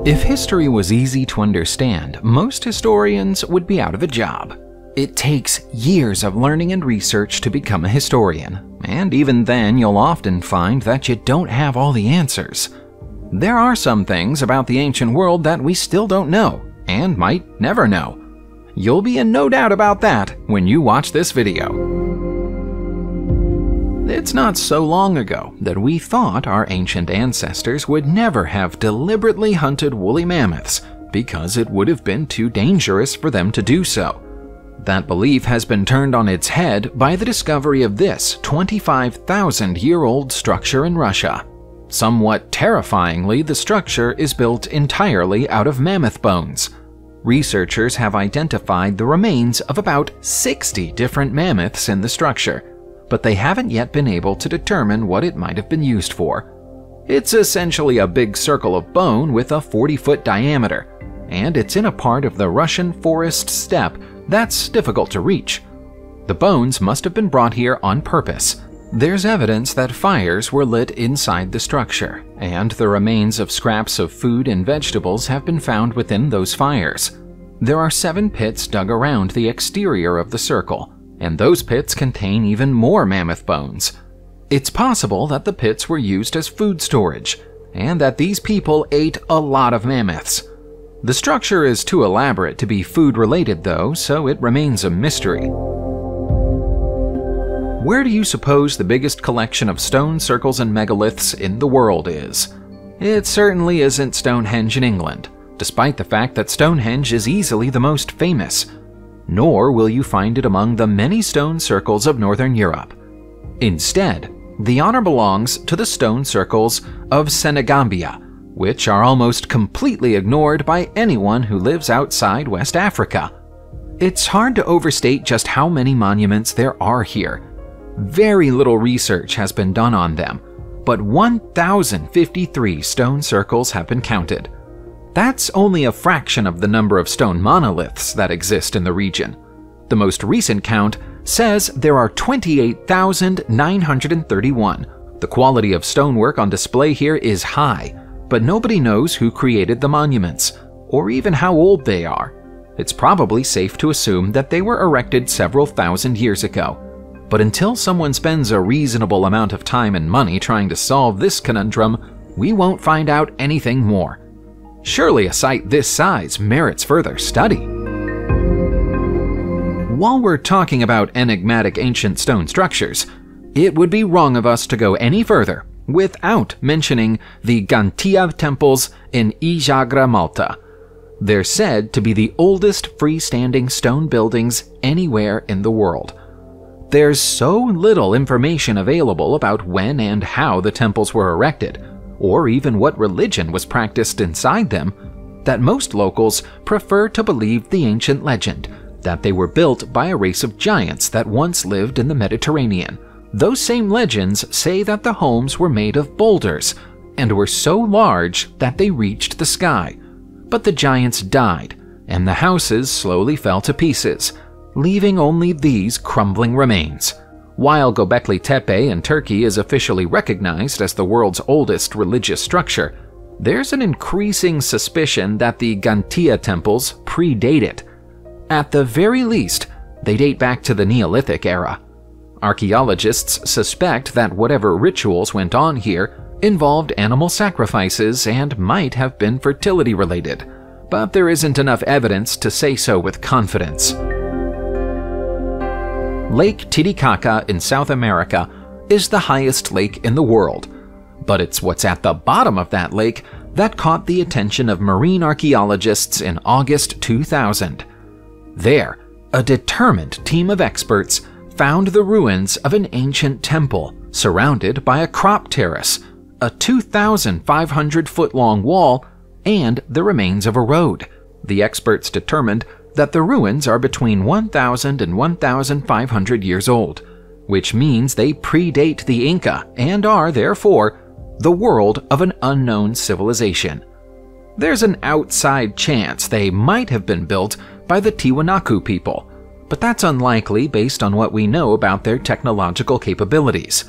If history was easy to understand, most historians would be out of a job. It takes years of learning and research to become a historian, and even then you'll often find that you don't have all the answers. There are some things about the ancient world that we still don't know, and might never know. You'll be in no doubt about that when you watch this video. It's not so long ago that we thought our ancient ancestors would never have deliberately hunted woolly mammoths because it would have been too dangerous for them to do so. That belief has been turned on its head by the discovery of this 25,000-year-old structure in Russia. Somewhat terrifyingly, the structure is built entirely out of mammoth bones. Researchers have identified the remains of about 60 different mammoths in the structure, but they haven't yet been able to determine what it might have been used for. It's essentially a big circle of bone with a 40-foot diameter, and it's in a part of the Russian forest steppe that's difficult to reach. The bones must have been brought here on purpose. There's evidence that fires were lit inside the structure, and the remains of scraps of food and vegetables have been found within those fires. There are 7 pits dug around the exterior of the circle, and those pits contain even more mammoth bones. It's possible that the pits were used as food storage, and that these people ate a lot of mammoths. The structure is too elaborate to be food-related though, so it remains a mystery. Where do you suppose the biggest collection of stone circles and megaliths in the world is? It certainly isn't Stonehenge in England, despite the fact that Stonehenge is easily the most famous. Nor will you find it among the many stone circles of Northern Europe. Instead, the honor belongs to the stone circles of Senegambia, which are almost completely ignored by anyone who lives outside West Africa. It's hard to overstate just how many monuments there are here. Very little research has been done on them, but 1,053 stone circles have been counted. That's only a fraction of the number of stone monoliths that exist in the region. The most recent count says there are 28,931. The quality of stonework on display here is high, but nobody knows who created the monuments, or even how old they are. It's probably safe to assume that they were erected several thousand years ago. But until someone spends a reasonable amount of time and money trying to solve this conundrum, we won't find out anything more. Surely a site this size merits further study. While we're talking about enigmatic ancient stone structures, it would be wrong of us to go any further without mentioning the Gantiav temples in Ishagra, Malta. They're said to be the oldest freestanding stone buildings anywhere in the world. There's so little information available about when and how the temples were erected, or even what religion was practiced inside them, that most locals prefer to believe the ancient legend that they were built by a race of giants that once lived in the Mediterranean. Those same legends say that the homes were made of boulders and were so large that they reached the sky. But the giants died, and the houses slowly fell to pieces, leaving only these crumbling remains. While Göbekli Tepe in Turkey is officially recognized as the world's oldest religious structure, there's an increasing suspicion that the Gantia temples predate it. At the very least, they date back to the Neolithic era. Archaeologists suspect that whatever rituals went on here involved animal sacrifices and might have been fertility-related, but there isn't enough evidence to say so with confidence. Lake Titicaca in South America is the highest lake in the world, but it's what's at the bottom of that lake that caught the attention of marine archaeologists in August 2000. There, a determined team of experts found the ruins of an ancient temple surrounded by a crop terrace, a 2,500-foot-long wall, and the remains of a road. The experts determined that the ruins are between 1,000 and 1,500 years old, which means they predate the Inca and are, therefore, the world of an unknown civilization. There's an outside chance they might have been built by the Tiwanaku people, but that's unlikely based on what we know about their technological capabilities.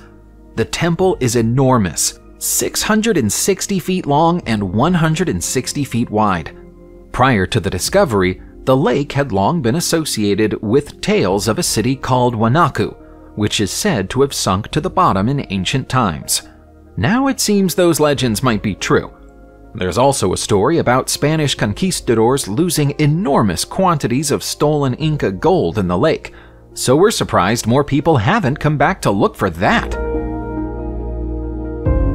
The temple is enormous, 660 feet long and 160 feet wide. Prior to the discovery, the lake had long been associated with tales of a city called Wanaku, which is said to have sunk to the bottom in ancient times. Now it seems those legends might be true. There's also a story about Spanish conquistadors losing enormous quantities of stolen Inca gold in the lake, so we're surprised more people haven't come back to look for that.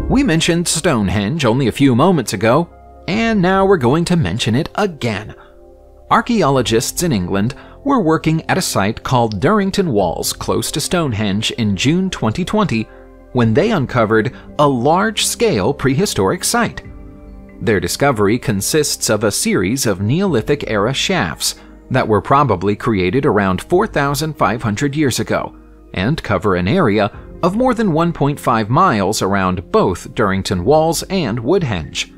We mentioned Stonehenge only a few moments ago, and now we're going to mention it again. Archaeologists in England were working at a site called Durrington Walls close to Stonehenge in June 2020 when they uncovered a large-scale prehistoric site. Their discovery consists of a series of Neolithic-era shafts that were probably created around 4,500 years ago and cover an area of more than 1.5 miles around both Durrington Walls and Woodhenge.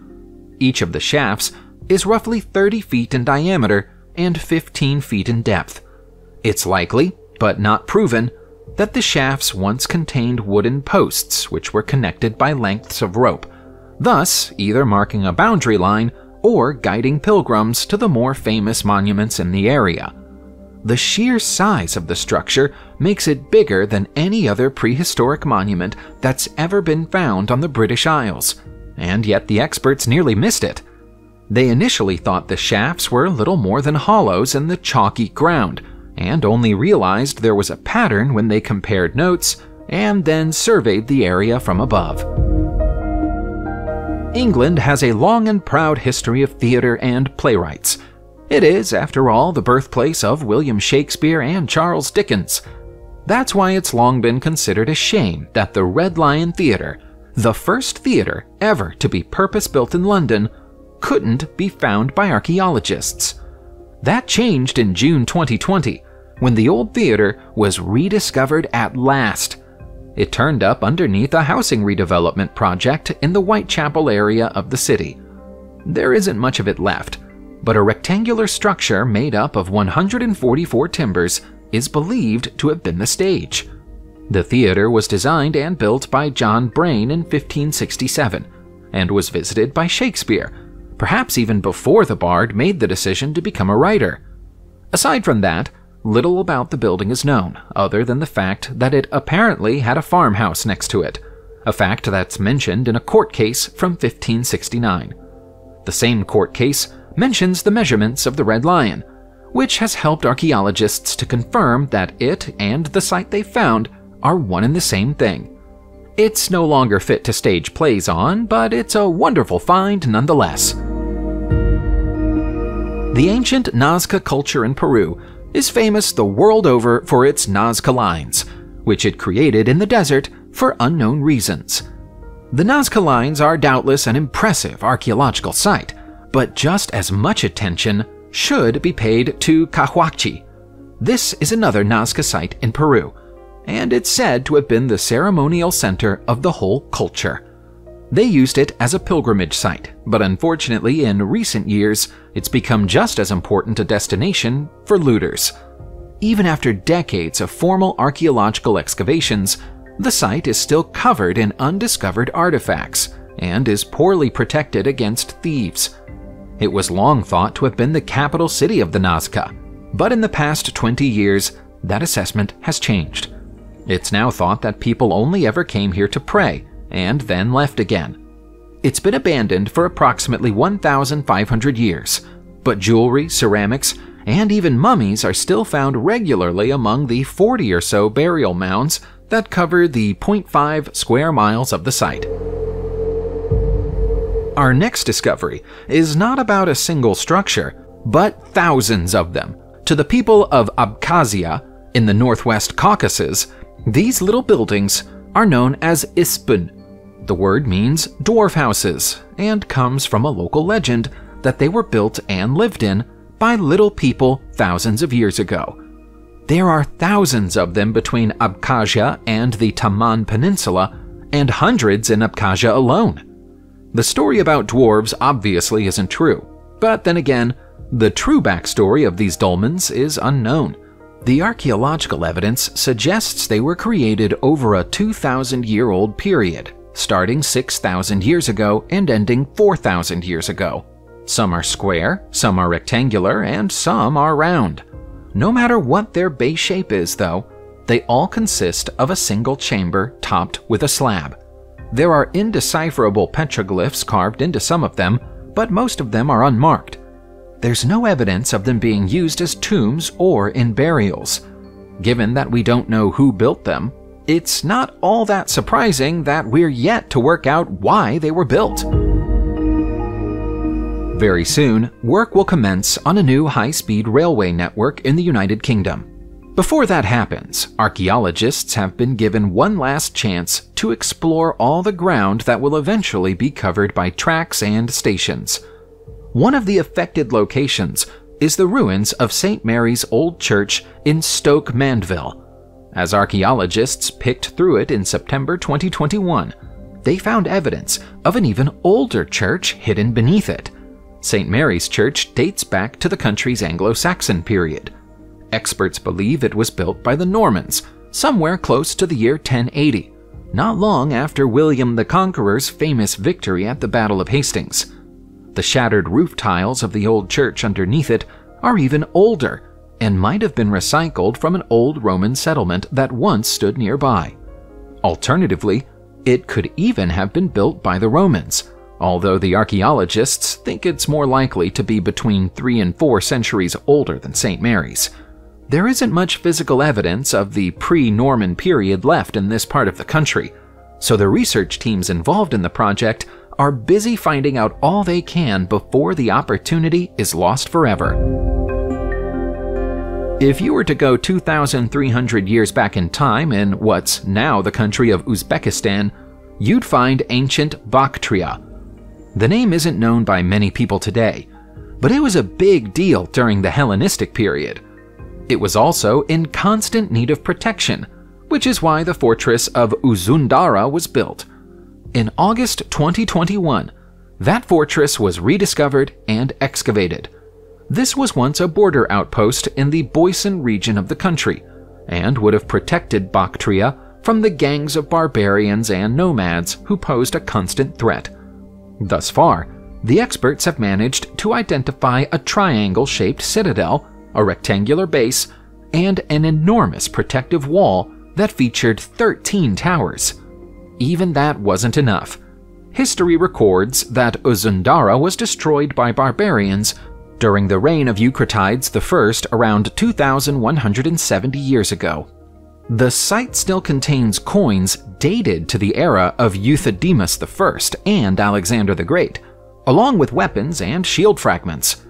Each of the shafts is roughly 30 feet in diameter and 15 feet in depth. It's likely, but not proven, that the shafts once contained wooden posts which were connected by lengths of rope, thus either marking a boundary line or guiding pilgrims to the more famous monuments in the area. The sheer size of the structure makes it bigger than any other prehistoric monument that's ever been found on the British Isles, and yet the experts nearly missed it. They initially thought the shafts were little more than hollows in the chalky ground, and only realized there was a pattern when they compared notes and then surveyed the area from above. England has a long and proud history of theater and playwrights. It is, after all, the birthplace of William Shakespeare and Charles Dickens. That's why it's long been considered a shame that the Red Lion Theatre, the first theatre ever to be purpose-built in London, couldn't be found by archaeologists. That changed in June 2020, when the old theatre was rediscovered at last. It turned up underneath a housing redevelopment project in the Whitechapel area of the city. There isn't much of it left, but a rectangular structure made up of 144 timbers is believed to have been the stage. The theatre was designed and built by John Braine in 1567, and was visited by Shakespeare, perhaps even before the bard made the decision to become a writer. Aside from that, little about the building is known, other than the fact that it apparently had a farmhouse next to it, a fact that's mentioned in a court case from 1569. The same court case mentions the measurements of the Red Lion, which has helped archaeologists to confirm that it and the site they found are one and the same thing. It's no longer fit to stage plays on, but it's a wonderful find nonetheless. The ancient Nazca culture in Peru is famous the world over for its Nazca lines, which it created in the desert for unknown reasons. The Nazca lines are doubtless an impressive archaeological site, but just as much attention should be paid to Cahuachi. This is another Nazca site in Peru, and it's said to have been the ceremonial center of the whole culture. They used it as a pilgrimage site, but unfortunately in recent years, it's become just as important a destination for looters. Even after decades of formal archaeological excavations, the site is still covered in undiscovered artifacts and is poorly protected against thieves. It was long thought to have been the capital city of the Nazca, but in the past 20 years, that assessment has changed. It's now thought that people only ever came here to pray, and then left again. It's been abandoned for approximately 1,500 years, but jewelry, ceramics, and even mummies are still found regularly among the 40 or so burial mounds that cover the 0.5 square miles of the site. Our next discovery is not about a single structure, but thousands of them. To the people of Abkhazia, in the Northwest Caucasus, these little buildings are known as ispun. The word means dwarf houses, and comes from a local legend that they were built and lived in by little people thousands of years ago. There are thousands of them between Abkhazia and the Taman Peninsula, and hundreds in Abkhazia alone. The story about dwarves obviously isn't true, but then again, the true backstory of these dolmens is unknown. The archaeological evidence suggests they were created over a 2,000-year-old period, starting 6,000 years ago and ending 4,000 years ago. Some are square, some are rectangular, and some are round. No matter what their base shape is, though, they all consist of a single chamber topped with a slab. There are indecipherable petroglyphs carved into some of them, but most of them are unmarked. There's no evidence of them being used as tombs or in burials. Given that we don't know who built them, it's not all that surprising that we're yet to work out why they were built. Very soon, work will commence on a new high-speed railway network in the United Kingdom. Before that happens, archaeologists have been given one last chance to explore all the ground that will eventually be covered by tracks and stations. One of the affected locations is the ruins of St. Mary's Old Church in Stoke Mandeville. As archaeologists picked through it in September 2021, they found evidence of an even older church hidden beneath it. St. Mary's Church dates back to the country's Anglo-Saxon period. Experts believe it was built by the Normans, somewhere close to the year 1080, not long after William the Conqueror's famous victory at the Battle of Hastings. The shattered roof tiles of the old church underneath it are even older and might have been recycled from an old Roman settlement that once stood nearby. Alternatively, it could even have been built by the Romans, although the archaeologists think it's more likely to be between 3 and 4 centuries older than St. Mary's. There isn't much physical evidence of the pre-Norman period left in this part of the country, so the research teams involved in the project are busy finding out all they can before the opportunity is lost forever. If you were to go 2,300 years back in time in what's now the country of Uzbekistan, you'd find ancient Bactria. The name isn't known by many people today, but it was a big deal during the Hellenistic period. It was also in constant need of protection, which is why the fortress of Uzundara was built. In August 2021, that fortress was rediscovered and excavated. This was once a border outpost in the Boysan region of the country, and would have protected Bactria from the gangs of barbarians and nomads who posed a constant threat. Thus far, the experts have managed to identify a triangle-shaped citadel, a rectangular base, and an enormous protective wall that featured 13 towers. Even that wasn't enough. History records that Uzundara was destroyed by barbarians during the reign of Eucratides I around 2,170 years ago. The site still contains coins dated to the era of Euthydemus I and Alexander the Great, along with weapons and shield fragments.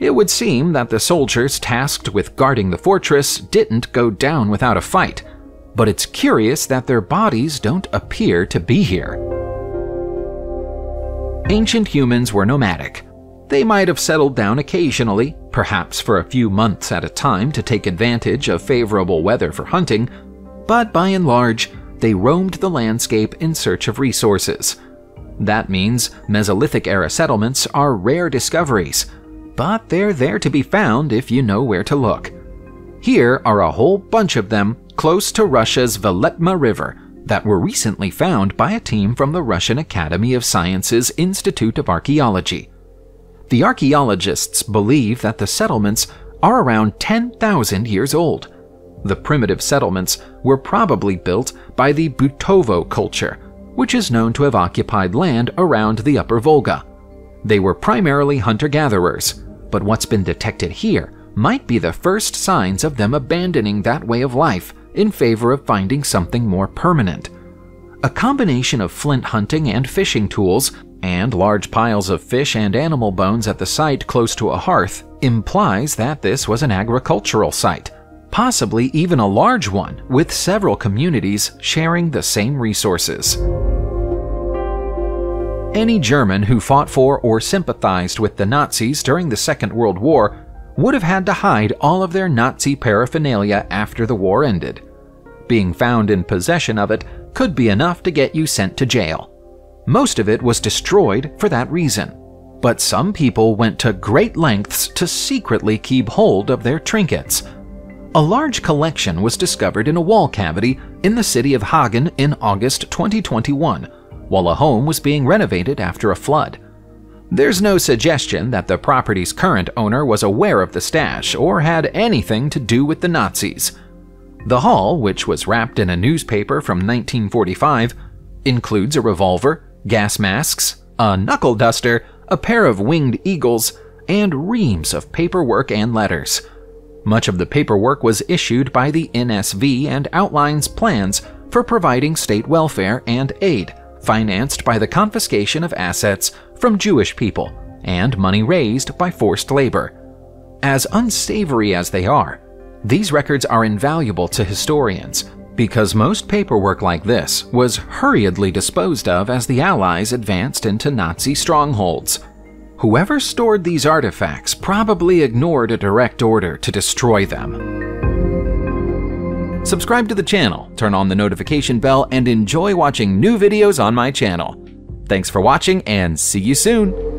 It would seem that the soldiers tasked with guarding the fortress didn't go down without a fight, but it's curious that their bodies don't appear to be here. Ancient humans were nomadic. They might have settled down occasionally, perhaps for a few months at a time to take advantage of favorable weather for hunting, but by and large, they roamed the landscape in search of resources. That means Mesolithic-era settlements are rare discoveries, but they're there to be found if you know where to look. Here are a whole bunch of them close to Russia's Veletma River that were recently found by a team from the Russian Academy of Sciences Institute of Archaeology. The archaeologists believe that the settlements are around 10,000 years old. The primitive settlements were probably built by the Butovo culture, which is known to have occupied land around the Upper Volga. They were primarily hunter-gatherers, but what's been detected here might be the first signs of them abandoning that way of life in favor of finding something more permanent. A combination of flint hunting and fishing tools and large piles of fish and animal bones at the site close to a hearth implies that this was an agricultural site, possibly even a large one with several communities sharing the same resources. Any German who fought for or sympathized with the Nazis during the Second World War would have had to hide all of their Nazi paraphernalia after the war ended. Being found in possession of it could be enough to get you sent to jail. Most of it was destroyed for that reason, but some people went to great lengths to secretly keep hold of their trinkets. A large collection was discovered in a wall cavity in the city of Hagen in August 2021, while a home was being renovated after a flood. There's no suggestion that the property's current owner was aware of the stash or had anything to do with the Nazis. The haul, which was wrapped in a newspaper from 1945, includes a revolver, gas masks, a knuckle duster, a pair of winged eagles, and reams of paperwork and letters. Much of the paperwork was issued by the NSV and outlines plans for providing state welfare and aid, financed by the confiscation of assets from Jewish people and money raised by forced labor. As unsavory as they are, these records are invaluable to historians because most paperwork like this was hurriedly disposed of as the Allies advanced into Nazi strongholds. Whoever stored these artifacts probably ignored a direct order to destroy them. Subscribe to the channel, turn on the notification bell, and enjoy watching new videos on my channel. Thanks for watching and see you soon!